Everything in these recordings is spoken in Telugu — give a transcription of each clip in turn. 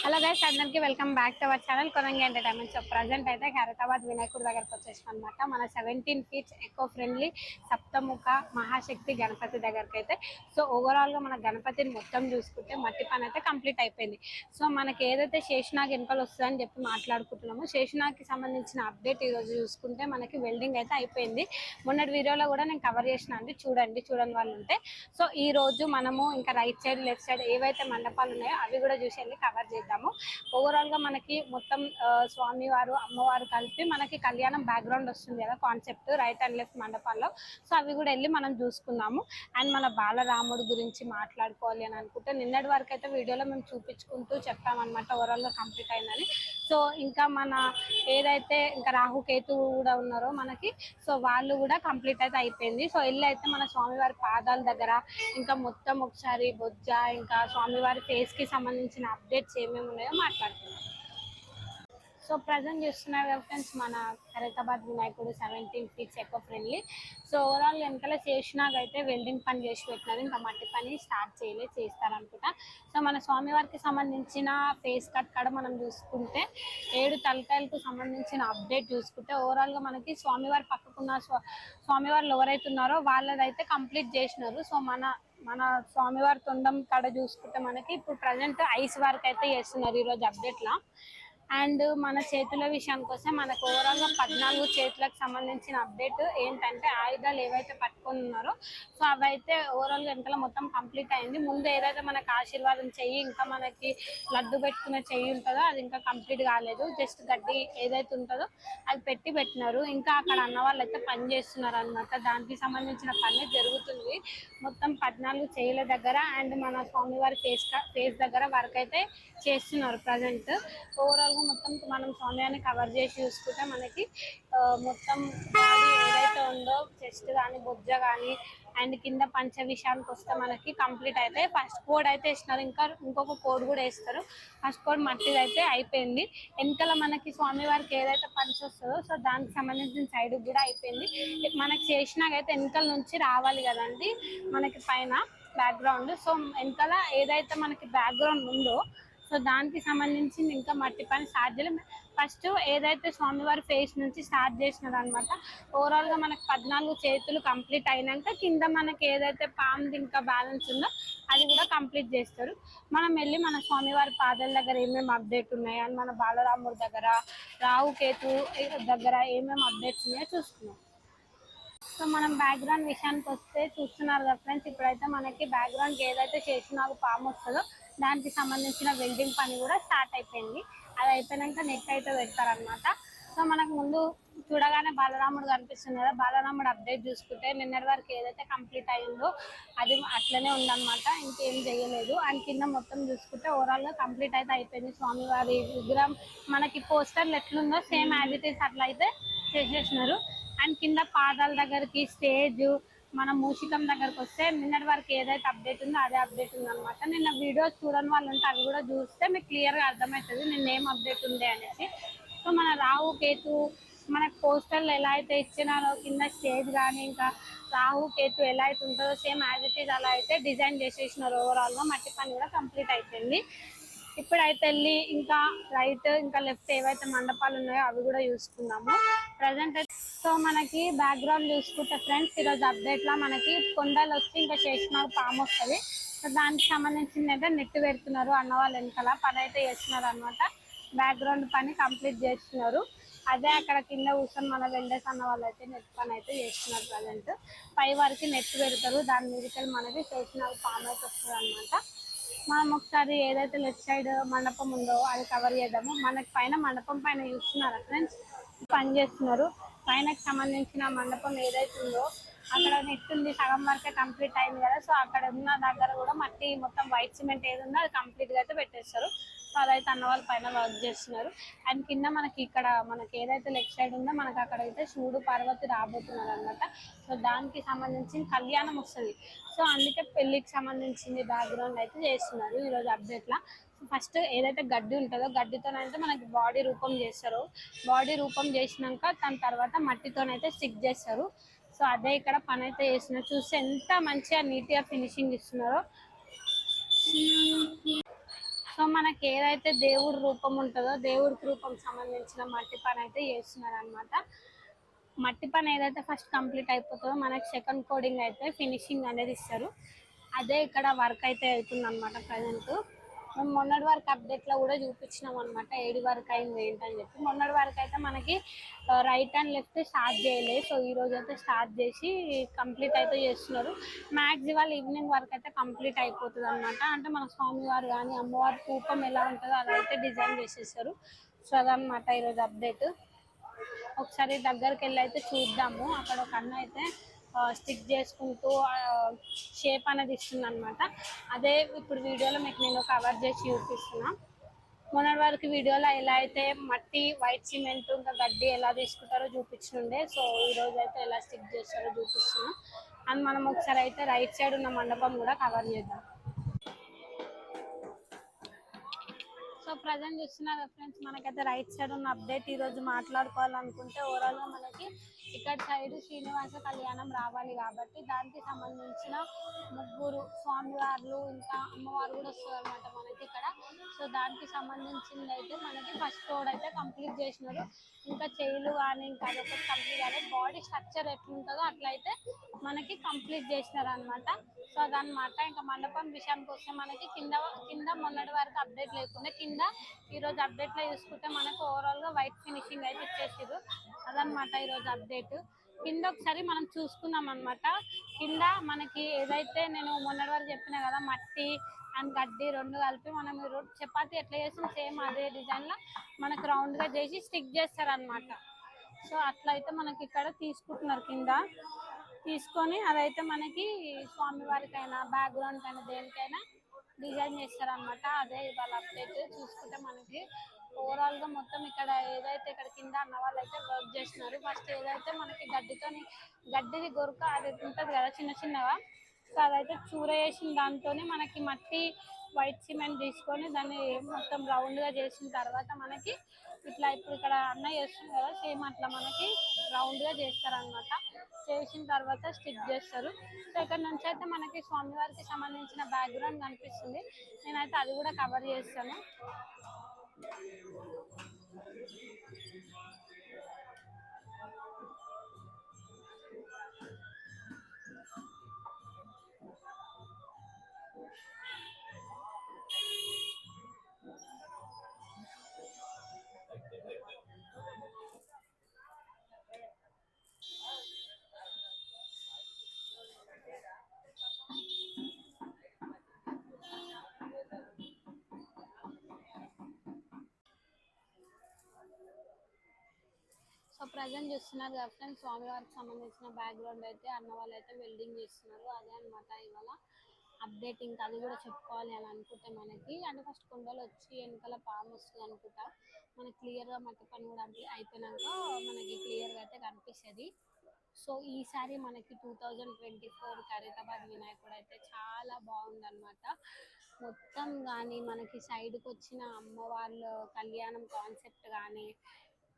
హలో గైస్, అందరికి welcome back to our channel Konangi entertainment. So present అయితే ఖైరతాబాద్ వినాయకుడి దగ్గరకు వచ్చేసాం అనమాట. మన 17 feets eco friendly Saptamukha Mahashakti Ganapati దగ్గరకు అయితే. సో ఓవరాల్ గా మన గణపతిని మొత్తం చూసుకుంటే మట్టి పని అయితే కంప్లీట్ అయిపోయింది. సో మనకి ఏదైతే శేషనాగ్ వెనకాల వస్తుందని చెప్పి మాట్లాడుకుంటున్నామో, శేషనాగ్ కి సంబంధించిన అప్డేట్ ఈ రోజు చూసుకుంటే మనకి వెల్డింగ్ అయితే అయిపోయింది. మొన్నటి వీడియోలో కూడా నేను కవర్ చేసిన అండి, చూడని వాళ్ళు ఉంటే. సో ఈ రోజు మనము ఇంకా రైట్ సైడ్ లెఫ్ట్ సైడ్ ఏవైతే మండపాలు ఉన్నాయో అవి కూడా చూసి వెళ్ళి కవర్ చేద్దాం. ఓవరాల్ గా మనకి మొత్తం స్వామివారు అమ్మవారు కలిపి మనకి కళ్యాణం బ్యాక్గ్రౌండ్ వస్తుంది కదా కాన్సెప్ట్, రైట్ అండ్ లెఫ్ట్ మండపాల్లో. సో అవి కూడా వెళ్ళి మనం చూసుకుందాము. అండ్ మన బాలరాముడు గురించి మాట్లాడుకోవాలి అని అనుకుంటే నిన్నటి వరకు అయితే వీడియోలో మేము చూపించుకుంటూ చెప్పామన్నమాట ఓవరాల్ గా కంప్లీట్ అయిందని. సో ఇంకా మన ఏదైతే ఇంకా రాహుకేతు కూడా ఉన్నారో మనకి, సో వాళ్ళు కూడా కంప్లీట్ అయితే అయిపోయింది. సో వెళ్ళి అయితే మన స్వామివారి పాదాల దగ్గర ఇంకా మొత్తం ఒకసారి బొజ్జ ఇంకా స్వామివారి ఫేస్ కి సంబంధించిన అప్డేట్స్ ఏమేమి ఉన్నాయో మాట్లాడుతున్నాం. సో ప్రజెంట్ చూస్తున్నారు కదా ఫ్రెండ్స్, మన ఖైరతాబాద్ వినాయకుడు 17 feets eco friendly. So overall వెనకాల శేషనాగ్ అయితే వెల్డింగ్ పని చేసి పెట్టినారు, ఇంకా మట్టి పని స్టార్ట్ చేస్తారనుకుంటా. సో మన స్వామివారికి సంబంధించిన ఫేస్ కట్ కాడ మనం చూసుకుంటే 7 తలకాయలకు సంబంధించిన అప్డేట్ చూసుకుంటే ఓవరాల్ గా మనకి స్వామివారి పక్కకున్న స్వామివారు ఎవరైతే ఉన్నారో వాళ్ళదైతే కంప్లీట్ చేసినారు. సో మన స్వామివారి తొండం కాడ చూసుకుంటే మనకి ఇప్పుడు ప్రజెంట్ ఐస్ వర్క్ అయితే చేస్తున్నారు ఈరోజు అప్డేట్ లా. అండ్ మన చేతుల విషయానికి వస్తే మనకు ఓవరాల్ గా 14 చేతులకు సంబంధించిన అప్డేట్ ఏంటంటే ఆయుధాలు ఏవైతే పట్టుకొని ఉన్నారో సో అవైతే ఓవరాల్ గా వెనకాల మొత్తం కంప్లీట్ అయింది. ముందు ఏదైతే మనకు ఆశీర్వాదం చెయ్యి ఇంకా మనకి లడ్డు పెట్టుకునే చెయ్యి ఉంటుందో అది ఇంకా కంప్లీట్ కాలేదు, జస్ట్ గడ్డి ఏదైతే ఉంటుందో అది పెట్టినారు. ఇంకా అక్కడ అన్న వాళ్ళు అయితే పని చేస్తున్నారు అనమాట, దానికి సంబంధించిన పని జరుగుతుంది. మొత్తం 14 చెయ్యిల దగ్గర అండ్ మన స్వామివారి ఫేస్ దగ్గర వర్క్ అయితే చేస్తున్నారు ప్రజెంట్. ఓవరాల్ గా మొత్తం మనం స్వామివారిని కవర్ చేసి చూసుకుంటే మనకి మొత్తం బాడీ ఏదైతే ఉందో చెస్ట్ కానీ బొజ్జ కానీ అండ్ కింద పంచ విషయానికి వస్తే మనకి కంప్లీట్ అయితే ఫస్ట్ కోడ్ అయితే వేసినారు, ఇంకొక కోడ్ కూడా వేస్తారు. ఫస్ట్ కోడ్ మట్టిది అయితే అయిపోయింది. వెనకాల మనకి స్వామివారికి ఏదైతే పంచ వస్తుందో సో దానికి సంబంధించిన సైడ్ కూడా అయిపోయింది. మనకి చేసినాకైతే వెనకాల నుంచి రావాలి కదండి మనకి పైన బ్యాక్గ్రౌండ్. సో వెనకాల ఏదైతే మనకి బ్యాక్గ్రౌండ్ ఉందో సో దానికి సంబంధించి ఇంకా మట్టి పని స్టార్ట్ చేయలేదు. ఫస్ట్ ఏదైతే స్వామివారి ఫేస్ నుంచి స్టార్ట్ చేసినారు అనమాట. ఓవరాల్ గా మనకి 14 చేతులు కంప్లీట్ అయినాక కింద మనకి ఏదైతే పామ్ది ఇంకా బ్యాలెన్స్ ఉందో అది కూడా కంప్లీట్ చేస్తారు. మనం వెళ్ళి మన స్వామివారి పాదాల దగ్గర ఏమేమి అప్డేట్ ఉన్నాయి అని మన బాలరాముడి దగ్గర రాహుకేతు దగ్గర ఏమేమి అప్డేట్స్ ఉన్నాయో చూసుకున్నాం. సో మనం బ్యాక్గ్రౌండ్ విషయానికి వస్తే చూస్తున్నారు కదా ఫ్రెండ్స్, ఇప్పుడైతే మనకి బ్యాక్గ్రౌండ్ ఏదైతే చేసినాక పాము వస్తుందో దానికి సంబంధించిన వెల్డింగ్ పని కూడా స్టార్ట్ అయిపోయింది. అది అయిపోయినాక నెట్ అయితే పెడతారనమాట. సో మనకు ముందు చూడగానే బాలరాముడు కనిపిస్తుంది కదా, బాలరాముడు అప్డేట్ చూసుకుంటే నిన్నటి వరకు ఏదైతే కంప్లీట్ అయిందో అది అట్లనే ఉందన్నమాట, ఇంకేం చేయలేదు. అండ్ కింద మొత్తం చూసుకుంటే ఓవరాల్ గా కంప్లీట్ అయితే అయిపోయింది. స్వామివారి విగ్రహం మనకి పోస్టర్లు ఎట్లుందో సేమ్ యాజ్ ఇట్ ఈస్ అట్లా అయితే చేసేసినారు. అండ్ కింద పాదాల దగ్గరికి స్టేజ్ మన మూషికం దగ్గరకు వస్తే నిన్నటి వరకు ఏదైతే అప్డేట్ ఉందో అదే అప్డేట్ ఉందన్నమాట. నిన్న వీడియోస్ చూడని వాళ్ళు ఉంటే అవి కూడా చూస్తే మీకు క్లియర్గా అర్థమవుతుంది నిన్న ఏం అప్డేట్ ఉంది అనేసి. సో మన రాహుకేతు మనకు పోస్టర్లు ఎలా అయితే ఇచ్చినారో కింద స్టేజ్ కానీ ఇంకా రాహుకేతు ఎలా అయితే ఉంటుందో సేమ్ యాజ్ ఇట్ ఈజ్ అలా అయితే డిజైన్ చేసేసినారు. ఓవరాల్గా మట్టి పని కూడా కంప్లీట్ అయిపోయింది. ఇప్పుడైతే వెళ్ళి ఇంకా రైట్ ఇంకా లెఫ్ట్ ఏవైతే మండపాలు ఉన్నాయో అవి కూడా చూసుకుందాము ప్రజెంట్. సో మనకి బ్యాక్గ్రౌండ్ చూసుకుంటే ఫ్రెండ్స్ ఈరోజు అప్డేట్ లా మనకి కొండలు వచ్చి ఇంకా చేసినారు పాము వస్తుంది. సో దానికి సంబంధించింది అయితే నెట్ పెడుతున్నారు అన్న వాళ్ళు వెనకాల పని అయితే చేస్తున్నారు అనమాట. బ్యాక్గ్రౌండ్ పని కంప్లీట్ చేస్తున్నారు. అదే అక్కడ కింద కూర్చొని మన వెల్డర్స్ అన్న వాళ్ళు అయితే నెట్ పని అయితే చేస్తున్నారు ప్రజెంట్. పై వరకు నెట్ పెడతారు, దాని మీదకి మనకి చేసిన పాము అయితే వస్తుంది అనమాట. మనం ఒకసారి ఏదైతే లెఫ్ట్ సైడ్ మండపం ఉందో అది కవర్ చేద్దాము. మనకి పైన మండపం పైన చూస్తున్నారా ఫ్రెండ్స్, పని చేస్తున్నారు. పైనకి సంబంధించిన మండపం ఏదైతే ఉందో అక్కడ నెట్ ఉంది, సగం వరకే కంప్లీట్ అయింది కదా. సో అక్కడ ఉన్న దగ్గర కూడా మట్టి మొత్తం వైట్ సిమెంట్ ఏది ఉందో అది కంప్లీట్ గా అయితే పెట్టేస్తారు. సో అదైతే అన్న వాళ్ళు పైన వర్క్ చేస్తున్నారు. అండ్ కింద మనకి ఇక్కడ మనకి ఏదైతే లెఫ్ట్ సైడ్ ఉందో మనకి అక్కడ అయితే శివుడు పార్వతి రాబోతున్నారు అనమాట. సో దానికి సంబంధించిన కళ్యాణం వస్తుంది. సో అందుకే పెళ్లికి సంబంధించింది బ్యాక్గ్రౌండ్ అయితే చేస్తున్నారు ఈరోజు అప్డేట్ లా. ఫస్ట్ ఏదైతే గడ్డి ఉంటుందో గడ్డితోనైతే మనకి బాడీ రూపం చేస్తారు. బాడీ రూపం చేసినాక దాని తర్వాత మట్టితోనైతే స్టిక్ చేస్తారు. సో అదే ఇక్కడ పని అయితే చేస్తున్నారు. చూస్తే ఎంత మంచిగా నీట్గా ఫినిషింగ్ ఇస్తున్నారో. సో మనకి ఏదైతే దేవుడి రూపం ఉంటుందో దేవుడికి రూపం సంబంధించిన మట్టి పని అయితే చేస్తున్నారు అనమాట. మట్టి పని ఏదైతే ఫస్ట్ కంప్లీట్ అయిపోతుందో మనకి సెకండ్ కోడింగ్ అయితే ఫినిషింగ్ అనేది ఇస్తారు. అదే ఇక్కడ వర్క్ అయితే అవుతుంది అనమాట ప్రజెంట్. మేము మొన్నటి వరకు అప్డేట్లో కూడా చూపించినాం అనమాట ఏడి వరకు అయింది ఏంటని చెప్పి. మొన్నటి వరకు అయితే మనకి రైట్ అండ్ లెఫ్ట్ స్టార్ట్ చేయలేదు. సో ఈ రోజు అయితే స్టార్ట్ చేసి కంప్లీట్ అయితే చేస్తున్నారు. మ్యాక్సిమం ఈవినింగ్ వరకు అయితే కంప్లీట్ అయిపోతుంది అనమాట. అంటే మన స్వామివారు కానీ అమ్మవారి రూపం ఎలా ఉంటుందో అలా అయితే డిజైన్ చేసేస్తారు. సో అదనమాట ఈరోజు అప్డేట్. ఒకసారి దగ్గరికి వెళ్ళి అయితే చూద్దాము. అక్కడ ఒక అన్న అయితే స్టిక్ చేసుకుంటూ షేప్ అనేది ఇస్తుంది అనమాట. అదే ఇప్పుడు వీడియోలో మీకు నేను కవర్ చేసి చూపిస్తున్నా. మొన్నటి వరకు వీడియోలో ఎలా అయితే మట్టి వైట్ సిమెంట్ ఇంకా గడ్డి ఎలా తీసుకుంటారో చూపించుండే. సో ఈరోజు అయితే ఎలా స్టిక్ చేస్తారో చూపిస్తున్నా. అండ్ మనం ఒకసారి అయితే రైట్ సైడ్ ఉన్న మండపం కూడా కవర్ చేద్దాం. సో ప్రజెంట్ చూస్తున్నారు ఫ్రెండ్స్, మనకైతే రైట్ సైడ్ ఉన్న అప్డేట్ ఈరోజు మాట్లాడుకోవాలనుకుంటే ఓవరాల్గా మనకి ఇక్కడ సైడ్ శ్రీనివాస కళ్యాణం రావాలి కాబట్టి దానికి సంబంధించిన ముగ్గురు స్వామివార్లు ఇంకా అమ్మవారు కూడా వస్తారు అనమాట మనకి ఇక్కడ. సో దానికి సంబంధించింది అయితే మనకి ఫస్ట్ రోడ్ అయితే కంప్లీట్ చేసినారు. ఇంకా చెయ్యిలు కానీ ఇంకా అదొకటి కంప్లీట్ కానీ బాడీ స్ట్రక్చర్ ఎట్లుంటుందో అట్లయితే మనకి కంప్లీట్ చేసినారు అనమాట. సో అదనమాట. ఇంకా మండపం విషయానికి వస్తే మనకి కింద మొన్నటి వరకు అప్డేట్ లేకుండా కింద ఈరోజు అప్డేట్లో చూసుకుంటే మనకు ఓవరాల్గా వైట్ ఫినిషింగ్ అయితే ఇచ్చేసారు. అదనమాట ఈరోజు అప్డేట్. కింద ఒకసారి మనం చూసుకున్నాం అనమాట. కింద మనకి ఏదైతే నేను మొన్నటి వరకు చెప్పినా కదా మట్టి అండ్ గడ్డి రెండు కలిపి మనం చపాతీ ఎట్లా చేస్తాం సేమ్ అదే డిజైన్లో మనకు రౌండ్గా చేసి స్టిక్ చేస్తారనమాట. సో అట్లయితే మనకి ఇక్కడ తీసుకుంటున్నారు కింద తీసుకొని అదైతే మనకి స్వామివారికైనా బ్యాక్గ్రౌండ్కైనా దేనికైనా డిజైన్ చేస్తారనమాట. అదే ఇవాళ అప్డేట్. చూసుకుంటే మనకి ఓవరాల్గా మొత్తం ఇక్కడ ఏదైతే ఇక్కడ కింద అన్న వాళ్ళు అయితే వర్క్ చేస్తున్నారు. ఫస్ట్ ఏదైతే మనకి గడ్డిది గొరక అది ఉంటుంది కదా చిన్న చిన్నగా, సో అదైతే చూర వేసిన దాంతోనే మనకి మట్టి వైట్ సిమెంట్ తీసుకొని దాన్ని మొత్తం రౌండ్గా చేసిన తర్వాత మనకి ఇట్లా ఇప్పుడు ఇక్కడ అన్న చేస్తుంది కదా సేమ్ అట్లా మనకి రౌండ్గా చేస్తారనమాట. చేసిన తర్వాత స్టిక్ చేస్తారు. సో ఇక్కడ నుంచి అయితే మనకి స్వామివారికి సంబంధించిన బ్యాక్గ్రౌండ్ కనిపిస్తుంది. నేనైతే అది కూడా కవర్ చేస్తాను. సో ప్రజెంట్ చూస్తున్నారు కదా ఫ్రెండ్స్, స్వామివారికి సంబంధించిన బ్యాక్గ్రౌండ్ అయితే అన్న వాళ్ళు అయితే వెల్డింగ్ చేస్తున్నారు. అదే అనమాట ఇవాళ అప్డేట్. ఇంకా అది కూడా చెప్పుకోవాలి అని అనుకుంటే మనకి అంటే ఫస్ట్ కొండలు వచ్చి వెనకాల పాము వస్తుంది అనుకుంటా. మనకి క్లియర్గా మట్టి పని కూడా అయిపోయినాక మనకి క్లియర్గా అయితే కనిపిస్తుంది. సో ఈసారి మనకి 2024 ఖైరతాబాద్ వినాయకుడు అయితే చాలా బాగుందన్నమాట. మొత్తం కానీ మనకి సైడ్కి వచ్చిన అమ్మవార్ల కళ్యాణం కాన్సెప్ట్ కానీ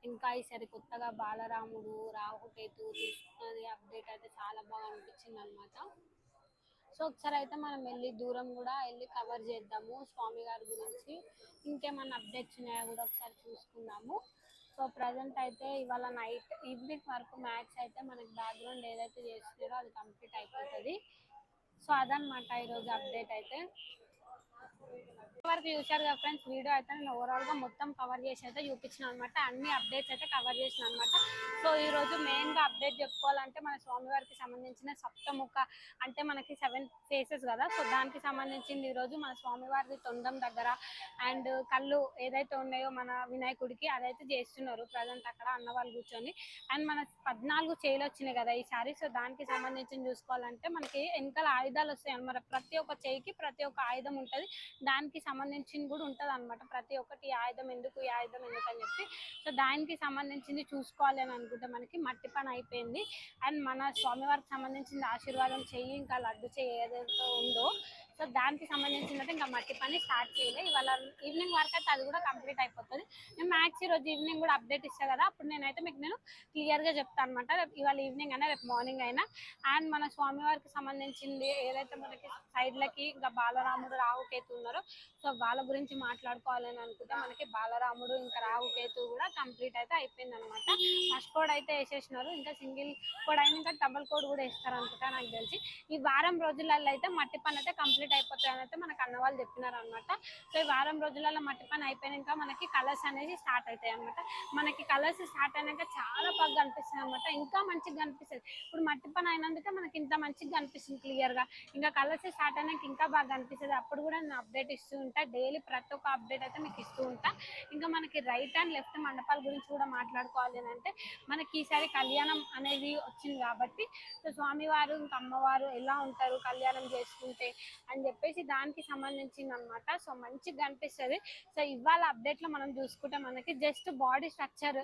ఇంకా ఈసారి కొత్తగా బాలరాముడు రాహుకేతు తీసుకున్నది అప్డేట్ అయితే చాలా బాగా అనిపించింది అనమాట. సో ఒకసారి అయితే మనం వెళ్ళి దూరం కూడా వెళ్ళి కవర్ చేద్దాము స్వామి గారి గురించి. ఇంకేమన్నా అప్డేట్స్ ఉన్నాయో కూడా ఒకసారి చూసుకుందాము. సో ప్రజెంట్ అయితే ఇవాళ నైట్ ఈవినింగ్ వరకు మ్యాచ్ అయితే మనకి బ్యాక్గ్రౌండ్ ఏదైతే చేస్తున్నారో అది కంప్లీట్ అయిపోతుంది. సో అదనమాట ఈరోజు అప్డేట్ అయితే. వరకు చూశారు కదా ఫ్రెండ్స్, వీడియో అయితే నేను ఓవరాల్గా మొత్తం కవర్ చేసి అయితే చూపించిన అనమాట. అన్ని అప్డేట్స్ అయితే కవర్ చేసిన అనమాట. సో ఈరోజు మెయిన్గా అప్డేట్ చెప్పుకోవాలంటే మన స్వామివారికి సంబంధించిన సప్తముఖ అంటే మనకి 7 ఫేసెస్ కదా. సో దానికి సంబంధించింది ఈరోజు మన స్వామివారి తొండం దగ్గర అండ్ కళ్ళు ఏదైతే ఉన్నాయో మన వినాయకుడికి అదైతే చేస్తున్నారు ప్రజెంట్ అక్కడ అన్న వాళ్ళు కూర్చొని. అండ్ మన 14 చేయిలు వచ్చినాయి కదా ఈసారి. సో దానికి సంబంధించి చూసుకోవాలంటే మనకి వెనకాల ఆయుధాలు వస్తాయి అనమాట. ప్రతి ఒక్క చేయికి ప్రతి ఒక్క ఆయుధం ఉంటుంది. దానికి సంబంధించింది కూడా ఉంటుంది అనమాట. ప్రతి ఒక్కటి ఈ ఆయుధం ఎందుకు అని చెప్పి. సో దానికి సంబంధించింది చూసుకోవాలి అని అనుకుంటే మనకి మట్టి పని అయిపోయింది. అండ్ మన స్వామివారికి సంబంధించిన ఆశీర్వాదం చెయ్యి ఇంకా లడ్డు చెయ్యి ఏదైతే ఉందో సో దానికి సంబంధించినది ఇంకా మట్టి పని స్టార్ట్ చేయలేదు. ఇవాళ ఈవినింగ్ వరకు అయితే అది కూడా కంప్లీట్ అయిపోతుంది. నేను మ్యాక్స్ ఈరోజు ఈవినింగ్ కూడా అప్డేట్ ఇస్తాను కదా, అప్పుడు నేనైతే మీకు నేను క్లియర్గా చెప్తాను అనమాట. రేపు ఇవాళ ఈవినింగ్ అయినా రేపు మార్నింగ్ అయినా. అండ్ మన స్వామివారికి సంబంధించింది ఏదైతే మనకి సైడ్లకి ఇంకా బాలరాముడు రాహుకేతు ఉన్నారో, సో వాళ్ళ గురించి మాట్లాడుకోవాలని అనుకుంటే మనకి బాలరాముడు ఇంకా రాహుకేతు కూడా కంప్లీట్ అయితే అయిపోయింది అనమాట. ఫస్ట్ కోడ్ అయితే వేసేసినారు, ఇంకా సింగిల్ కోడ్ అయినా ఇంకా డబుల్ కోడ్ కూడా వేస్తారు అనుకుంటా నాకు తెలిసి. ఈ వారం రోజులలో అయితే మట్టి పని అయితే కంప్లీట్ అయిపోతాయి అని అయితే మనకు అన్న వాళ్ళు చెప్పినారు అనమాట. సో ఈ వారం రోజులలో మట్టి పని అయిపోయినాక మనకి కలర్స్ అనేది స్టార్ట్ అవుతాయి అనమాట. మనకి కలర్స్ స్టార్ట్ అయినాక చాలా బాగా కనిపిస్తుంది అనమాట, ఇంకా మంచిగా కనిపిస్తుంది. ఇప్పుడు మట్టి పని అయినందుకే మనకి ఇంత మంచిగా కనిపిస్తుంది క్లియర్గా. ఇంకా కలర్స్ స్టార్ట్ అయినాక ఇంకా బాగా కనిపిస్తుంది. అప్పుడు కూడా నేను అప్డేట్ ఇస్తూ ఉంటా, డైలీ ప్రతి ఒక్క అప్డేట్ అయితే మీకు ఇస్తూ ఉంటా. ఇంకా మనకి రైట్ అండ్ లెఫ్ట్ మండపాల గురించి కూడా మాట్లాడుకోవాలి అని అంటే, మనకి ఈసారి కళ్యాణం అనేది వచ్చింది కాబట్టి, సో స్వామివారు ఇంకా అమ్మవారు ఎలా ఉంటారు కళ్యాణం చేసుకుంటే అని చెప్పేసి దానికి సంబంధించింది అనమాట. సో మంచిగా కనిపిస్తుంది. సో ఇవాళ అప్డేట్లో మనం చూసుకుంటే మనకి జస్ట్ బాడీ స్ట్రక్చర్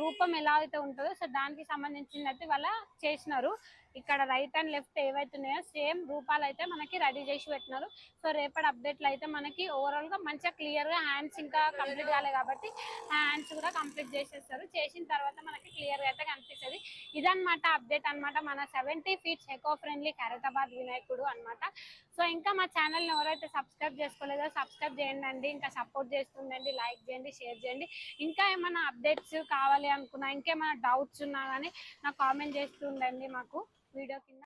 రూపం ఎలా అయితే ఉంటుందో, సో దానికి సంబంధించింది అయితే వాళ్ళ చేసినారు. ఇక్కడ రైట్ అండ్ లెఫ్ట్ ఏవైతే ఉన్నాయో సేమ్ రూపాలు అయితే మనకి రెడీ చేసి పెట్టినారు. సో రేపటి అప్డేట్లో అయితే మనకి ఓవరాల్గా మంచిగా క్లియర్గా హ్యాండ్స్ ఇంకా కంప్లీట్ కాలేదు కాబట్టి హ్యాండ్స్ కూడా కంప్లీట్ చేసేస్తారు. చేసిన తర్వాత మనకి క్లియర్గా అయితే కనిపిస్తుంది. ఇదనమాట అప్డేట్ అనమాట, మన 70 ఫీట్స్ ఎకో ఫ్రెండ్లీ ఖైరతాబాద్ వినాయకుడు అనమాట. సో ఇంకా మా ఛానల్ని ఎవరైతే సబ్స్క్రైబ్ చేసుకోలేదో సబ్స్క్రైబ్ చేయండి, ఇంకా సపోర్ట్ చేస్తుండండి, లైక్ చేయండి, షేర్ చేయండి. ఇంకా ఏమైనా అప్డేట్స్ కావాలి అనుకున్నా, ఇంకేమైనా డౌట్స్ ఉన్నా కానీ నాకు కామెంట్ చేస్తుండండి మాకు వీడియో కింద.